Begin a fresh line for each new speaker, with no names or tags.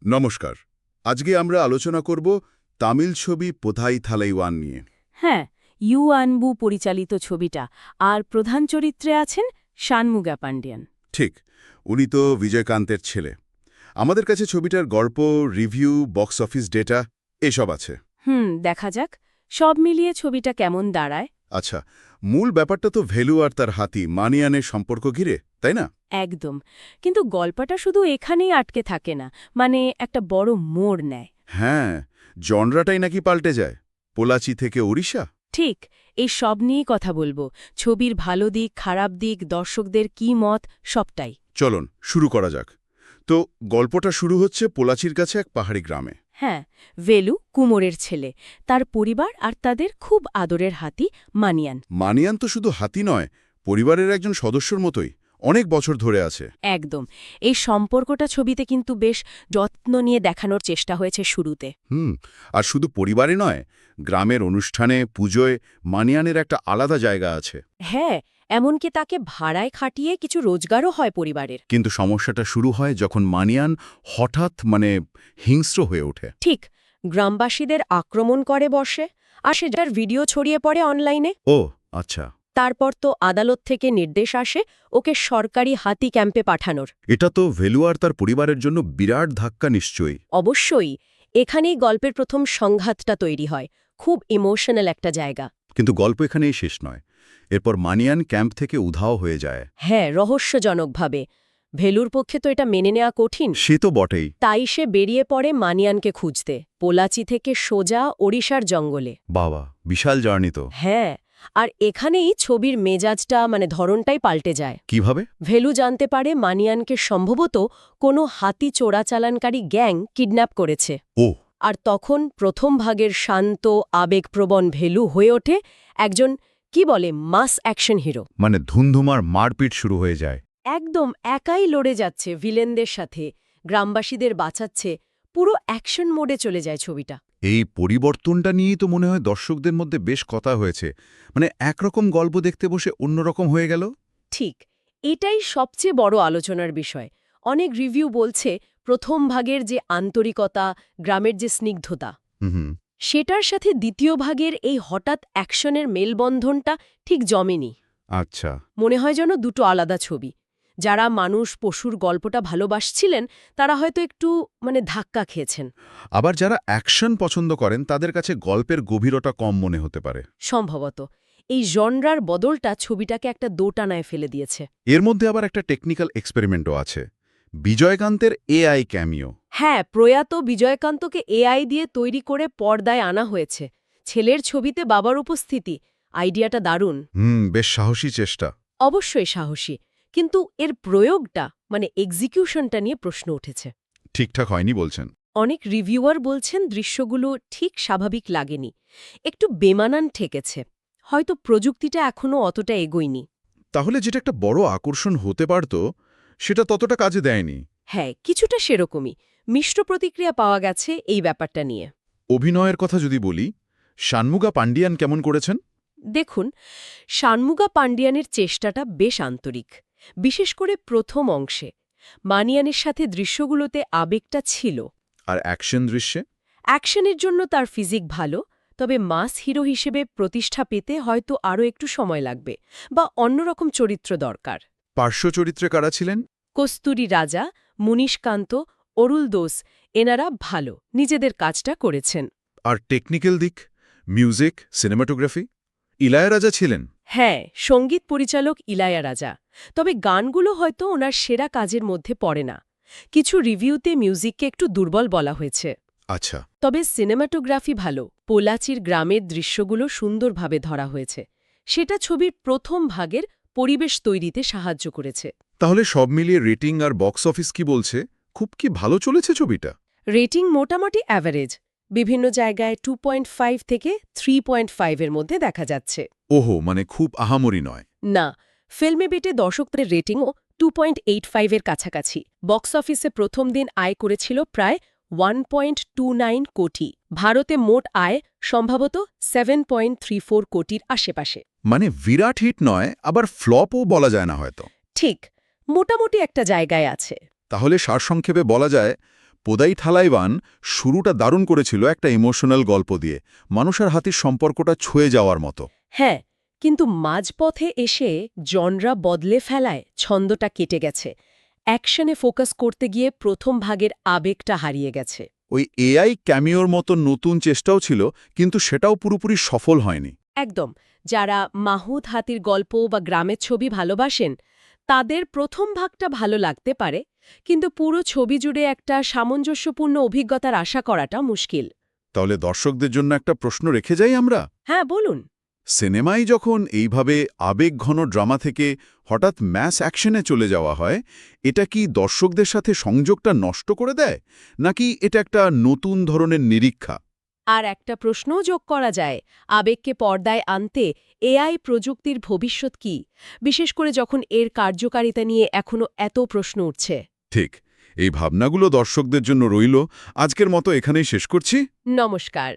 নমস্কার। আজকে আমরা আলোচনা করব তামিল ছবি পোথাই থালাইওয়ান নিয়ে।
হ্যাঁ, ইউ আনবু পরিচালিত ছবিটা, আর প্রধান চরিত্রে আছেন শানমুগা পান্ডিয়ান।
ঠিক, উনি তো বিজয়কান্তের ছেলে। আমাদের কাছে ছবিটার গল্প, রিভিউ, বক্স অফিস ডেটা এসব আছে।
দেখা যাক সব মিলিয়ে ছবিটা কেমন দাঁড়ায়।
আচ্ছা, মূল ব্যাপারটা তো ভেলু আর তার হাতি মানিয়ানের সম্পর্ক ঘিরে, তাই না?
একদম। কিন্তু গল্পটা শুধু এখানেই আটকে থাকে না, মানে একটা বড় মোড় নেয়।
হ্যাঁ, জনরাটাই নাকি পাল্টে যায়, পোলাচি থেকে ওড়িশা।
ঠিক, এই সব নিয়েই কথা বলবো। ছবির ভালো দিক, খারাপ দিক, দর্শকদের কি মত, সবটাই।
চলুন শুরু করা যাক। তো গল্পটা শুরু হচ্ছে পোলাচির কাছে এক পাহাড়ি গ্রামে।
হ্যাঁ, ভেলু কুমোরের ছেলে, তার পরিবার আর তাদের খুব আদরের হাতি মানিয়ান।
মানিয়ান তো শুধু হাতি নয়, পরিবারের একজন সদস্যর মতোই, অনেক বছর ধরে আছে।
একদম। এই সম্পর্কটা ছবিতে কিন্তু বেশ যত্ন নিয়ে দেখানোর চেষ্টা হয়েছে শুরুতে।
আর শুধু পরিবারে নয়, গ্রামের অনুষ্ঠানে, পুজোয় মানিয়ানের একটা আলাদা জায়গা আছে।
হ্যাঁ, এমনকি তাকে ভাড়ায় খাটিয়ে কিছু রোজগারও হয় পরিবারের।
কিন্তু সমস্যাটা শুরু হয় যখন মানিয়ান হঠাৎ হিংস্র হয়ে ওঠে।
ঠিক, গ্রামবাসীদের আক্রমণ করে বসে, আর সেটার ভিডিও ছড়িয়ে পড়ে অনলাইনে।
ও আচ্ছা,
তারপর তো আদালত থেকে নির্দেশ আসে ওকে সরকারি হাতি ক্যাম্পে পাঠানোর।
এটা তো ভেলু আর তার পরিবারের জন্য বিরাট ধাক্কা নিশ্চয়ই।
অবশ্যই, এখানেই গল্পের প্রথম সংঘাতটা তৈরি হয়। খুব ইমোশনাল একটা জায়গা।
কিন্তু গল্প এখানেই শেষ নয়। এরপর মানিয়ান ক্যাম্প থেকে উধাও হয়ে যায়।
হ্যাঁ, রহস্যজনকভাবে। ভেলুর পক্ষে তো এটা মেনে নেওয়া কঠিন।
সে তো বটেই।
তাই সে বেরিয়ে পড়ে মানিয়ানকে খুঁজতে, পোলাচি থেকে সোজা ওড়িশার জঙ্গলে।
বাবা, বিশাল জার্নি তো।
হ্যাঁ, আর এখানেই ছবির মেজাজটা, ধরনটাই পাল্টে যায়।
কিভাবে?
ভেলু জানতে পারে মানিয়ানকে সম্ভবত কোনো হাতি চোরাচালানকারী গ্যাং কিডন্যাপ করেছে।
ও,
আর তখন প্রথম ভাগের শান্ত, আবেগপ্রবণ ভেলু হয়ে ওঠে একজন, কি বলে, মাস অ্যাকশন হিরো।
ধুমধুমার মারপিট শুরু হয়ে যায়।
একদম একাই লড়ে যাচ্ছে ভিলেনদের সাথে, গ্রামবাসীদের বাঁচাচ্ছে, পুরো অ্যাকশন মোডে চলে যায় ছবিটা।
এই পরিবর্তনটা নিয়েই তো মনে হয় দর্শকদের মধ্যে বেশ কথা হয়েছে। একরকম গল্প দেখতে বসে অন্যরকম হয়ে গেল।
ঠিক, এটাই সবচেয়ে বড় আলোচনার বিষয়। অনেক রিভিউ বলছে প্রথম ভাগের যে আন্তরিকতা, গ্রামের যে স্নিগ্ধতা,
হুম।
সেটার সাথে দ্বিতীয় ভাগের এই হঠাৎ অ্যাকশনের মেলবন্ধনটা ঠিক জমেনি।
আচ্ছা।
মনে হয় যেন দুটো আলাদা ছবি। যারা মানুষ পশুর গল্পটা ভালোবাসছিলেন তারা হয়তো একটু ধাক্কা খেয়েছেন।
আবার যারা অ্যাকশন পছন্দ করেন তাদের কাছে গল্পের গভীরতা কম মনে হতে পারে।
সম্ভবত এই জনরার বদলটা ছবিটাকে একটা দোটানায় ফেলে দিয়েছে।
এর মধ্যে আবার একটা টেকনিক্যাল এক্সপেরিমেন্টও আছে, বিজয়কান্তের এআই ক্যামিও।
হ্যাঁ, প্রয়াত বিজয়কান্তকে এআই দিয়ে তৈরি করে পর্দায় আনা হয়েছে। ছেলের ছবিতে বাবার উপস্থিতি, আইডিয়াটা দারুণ।
বেশ সাহসী চেষ্টা।
অবশ্যই সাহসী, কিন্তু এর প্রয়োগটা, এক্সিকিউশনটা নিয়ে প্রশ্ন উঠেছে।
ঠিকঠাক হয়নি বলছেন?
অনেক রিভিউয়ার বলছেন দৃশ্যগুলো ঠিক স্বাভাবিক লাগেনি, একটু বেমানান ঠেকেছে। হয়তো প্রযুক্তিটা এখনও অতটা এগোয়নি।
তাহলে যেটা একটা বড় আকর্ষণ হতে পারত সেটা ততটা কাজে দেয়নি।
হ্যাঁ, কিছুটা সেরকমই মিশ্র প্রতিক্রিয়া পাওয়া গেছে এই ব্যাপারটা নিয়ে।
অভিনয়ের কথা যদি বলি, শানমুগা পান্ডিয়ান কেমন করেছেন?
দেখুন, শানমুগা পান্ডিয়ানের চেষ্টাটা বেশ আন্তরিক, বিশেষ করে প্রথম অংশে। মানিয়ানের সাথে দৃশ্যগুলোতে আবেগটা ছিল।
আর অ্যাকশন দৃশ্যে?
অ্যাকশনের জন্য তার ফিজিক ভালো, তবে মাস হিরো হিসেবে প্রতিষ্ঠা পেতে হয়তো আরও একটু সময় লাগবে, বা অন্যরকম চরিত্র দরকার।
পার্শ্ব চরিত্রে কারা ছিলেন?
কস্তুরী রাজা, মুনিশকান্ত, অরুল দোস, এনারা ভালো নিজেদের কাজটা করেছেন।
আর টেকনিক্যাল দিক, মিউজিক, সিনেমাটোগ্রাফি? ইলায়ারাজা ছিলেন?
হ্যাঁ, সঙ্গীত পরিচালক ইলায়ারাজা, তবে গানগুলো হয়তো ওনার সেরা কাজের মধ্যে পড়ে না। কিছু রিভিউতে মিউজিককে একটু দুর্বল বলা হয়েছে।
আচ্ছা।
তবে সিনেমাটোগ্রাফি ভালো, পোলাচির গ্রামের দৃশ্যগুলো সুন্দরভাবে ধরা হয়েছে। সেটা ছবির প্রথম ভাগের পরিবেশ তৈরিতে সাহায্য করেছে।
তাহলে সব মিলিয়ে রেটিং আর বক্স অফিস কি বলছে? খুব কি ভালো চলেছে ছবিটা?
রেটিং মোটামুটি অ্যাভারেজ, বিভিন্ন জায়গায় 2.5 থেকে 3.5 এর মধ্যে দেখা যাচ্ছে।
ওহো, খুব আহামরি নয়।
না, ফিল্মে বেটে দর্শকদের রেটিংও 2.85 এর কাছাকাছি। বক্স অফিসে প্রথম দিন আয় করেছিল প্রায় 1.29 কোটি। ভারতে মোট আয় সম্ভবত 7.34 কোটির আশেপাশে।
বিরাট হিট নয়, আবার ফ্লপও বলা যায় না হয়তো।
ঠিক, মোটামুটি একটা জায়গায় আছে।
তাহলে সারসংক্ষেপে বলা যায়,
পোদাই থালাইবান শুরুটা দারুণ করেছিল একটা ইমোশনাল গল্প দিয়ে, মানুষ আর হাতির সম্পর্কটা ছুঁয়ে যাওয়ার মতো।
হ্যাঁ, কিন্তু মাঝপথে এসে জনরা বদলে ফেলায় ছন্দটা কেটে গেছে। অ্যাকশনে ফোকাস করতে গিয়ে প্রথম ভাগের আবেগটা হারিয়ে গেছে।
ওই এআই ক্যামিওর মতো নতুন চেষ্টাও ছিল, কিন্তু সেটাও পুরোপুরি সফল হয়নি।
একদম। যারা মাহুদ হাতির গল্প বা গ্রামের ছবি ভালোবাসেন তাদের প্রথম ভাগটা ভালো লাগতে পারে, কিন্তু পুরো ছবি জুড়ে একটা সামঞ্জস্যপূর্ণ অভিজ্ঞতার আশা করাটা মুশকিল।
তাহলে দর্শকদের জন্য একটা প্রশ্ন রেখে যাই আমরা।
হ্যাঁ, বলুন।
সিনেমায় যখন এইভাবে আবেগঘন ড্রামা থেকে হঠাৎ ম্যাস অ্যাকশনে চলে যাওয়া হয়, এটা কি দর্শকদের সাথে সংযোগটা নষ্ট করে দেয়, নাকি এটা একটা নতুন ধরনের নিরীক্ষা?
আর একটা প্রশ্নও যোগ করা যায়, আবেগকে পর্দায় আনতে এআই প্রযুক্তির ভবিষ্যৎ কি, বিশেষ করে যখন এর কার্যকারিতা নিয়ে এখনো এত প্রশ্ন উঠছে।
ঠিক, এই ভাবনাগুলো দর্শকদের জন্য রইল। আজকের মতো এখানেই শেষ করছি।
নমস্কার।